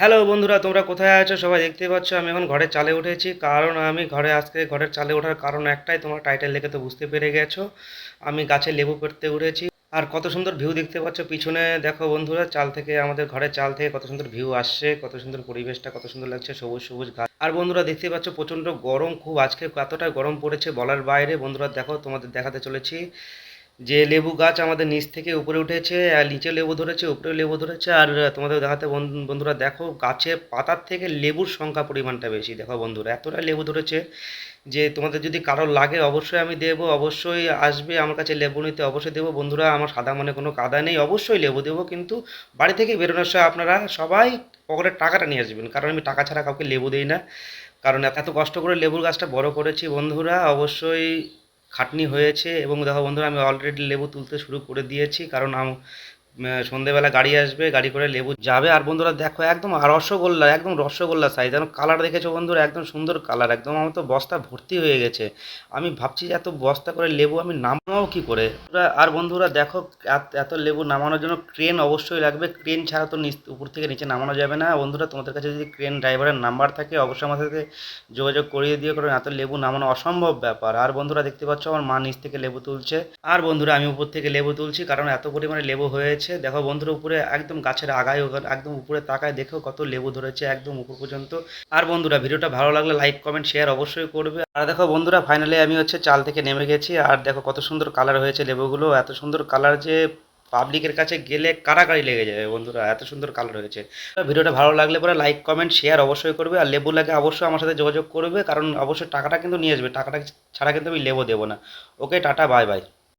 Hello বন্ধুরা, তোমরা কোথায় আছো? সবাই দেখতেই পাচ্ছ আমি এখন ঘরের চালে উঠেছি। কারণ আমি আজকে ঘরের চালে ওঠার কারণ একটাই, তোমরা টাইটেল দেখে তো বুঝতে পেরে গেছো। আমি গাছে লেবু পেড়তে উঠেছি। আর কত সুন্দর ভিউ দেখতে পাচ্ছ পিছনে, দেখো বন্ধুরা, চাল থেকে, আমাদের ঘরের চাল থেকে কত সুন্দর ভিউ আসছে, কত সুন্দর পরিবেশটা, কত সুন্দর লাগছে, সবুজ সবুজ গাছ। আর বন্ধুরা দেখতে পাচ্ছ প্রচণ্ড গরম, খুব আজকে এতটা গরম পড়েছে বলার বাইরে। বন্ধুরা দেখো, তোমাদের দেখাতে চলেছি যে লেবু গাছ আমাদের নিচ থেকে উপরে উঠেছে, আর নিচে লেবু ধরেছে, উপরে লেবু ধরেছে। আর তোমাদের দেখাতে বন্ধুরা দেখো, গাছের পাতার থেকে লেবুর সংখ্যা পরিমাণটা বেশি। দেখো বন্ধুরা, এতটা লেবু ধরেছে যে তোমাদের যদি কারোর লাগে অবশ্যই আমি দেবো, অবশ্যই আসবে আমার কাছে লেবু নিতে, অবশ্যই দেবো বন্ধুরা। আমার সাদা মনে কোনো কাদা নেই, অবশ্যই লেবু দেবো, কিন্তু বাড়ি থেকে বেরোনোর সময় আপনারা সবাই পকেটের টাকাটা নিয়ে আসবেন, কারণ আমি টাকা ছাড়া কাউকে লেবু দিই না। কারণ এত কষ্ট করে লেবুর গাছটা বড় করেছি বন্ধুরা, অবশ্যই খাটনি হয়েছে। এবং দেখো বন্ধুরা, আমি অলরেডি লেবু তুলতে শুরু করে দিয়েছি, কারণ সন্ধেবেলা গাড়ি আসবে, গাড়ি করে লেবু যাবে। আর বন্ধুরা দেখো, একদম রসগোল্লা, একদম রসগোল্লা সাইজ, যেন কালার দেখেছো বন্ধুরা, একদম সুন্দর কালার, একদম আমার তো বস্তা ভর্তি হয়ে গেছে। আমি ভাবছি যে এত বস্তা করে লেবু আমি নামাও কি করে। আর বন্ধুরা দেখো, এত লেবু নামানোর জন্য ক্রেন অবশ্যই লাগবে, ক্রেন ছাড়া তো উপর থেকে নিচে নামানো যাবে না। বন্ধুরা তোমাদের কাছে যদি ক্রেন ড্রাইভারের নাম্বার থাকে অবশ্যই আমার সাথে যোগাযোগ করিয়ে দিয়ে, কারণ এত লেবু নামানো অসম্ভব ব্যাপার। আর বন্ধুরা দেখতে পাচ্ছ আমার মা নিচ থেকে লেবু তুলছে, আর বন্ধুরা আমি উপর থেকে লেবু তুলছি, কারণ এত পরিমাণে লেবু হয়েছে। দেখো বন্ধুরা, উপরে একদম গাছের আগায়, একদম উপরে তাকায় দেখো কত লেবু ধরেছে একদম উপর পর্যন্ত। আর বন্ধুরা ভিডিওটা ভালো লাগলে লাইক কমেন্ট শেয়ার অবশ্যই করবে। আর দেখো বন্ধুরা, ফাইনালি আমি চাল থেকে নেমে গেছি। আর দেখো কত সুন্দর কালার হয়েছে লেবুগুলো, এত সুন্দর কালার যে পাবলিকের কাছে গেলে কারাকারি লেগে যাবে বন্ধুরা, এত সুন্দর কালার হয়েছে। ভিডিওটা ভালো লাগলে পরে লাইক কমেন্ট শেয়ার অবশ্যই করবে। আর লেবু লাগে অবশ্যই আমার সাথে যোগাযোগ করবে, কারণ অবশ্যই টাকাটা কিন্তু নিয়ে আসবে, টাকাটা ছাড়া কিন্তু আমি লেবু দেবো না। ওকে, টাটা, বাই বাই।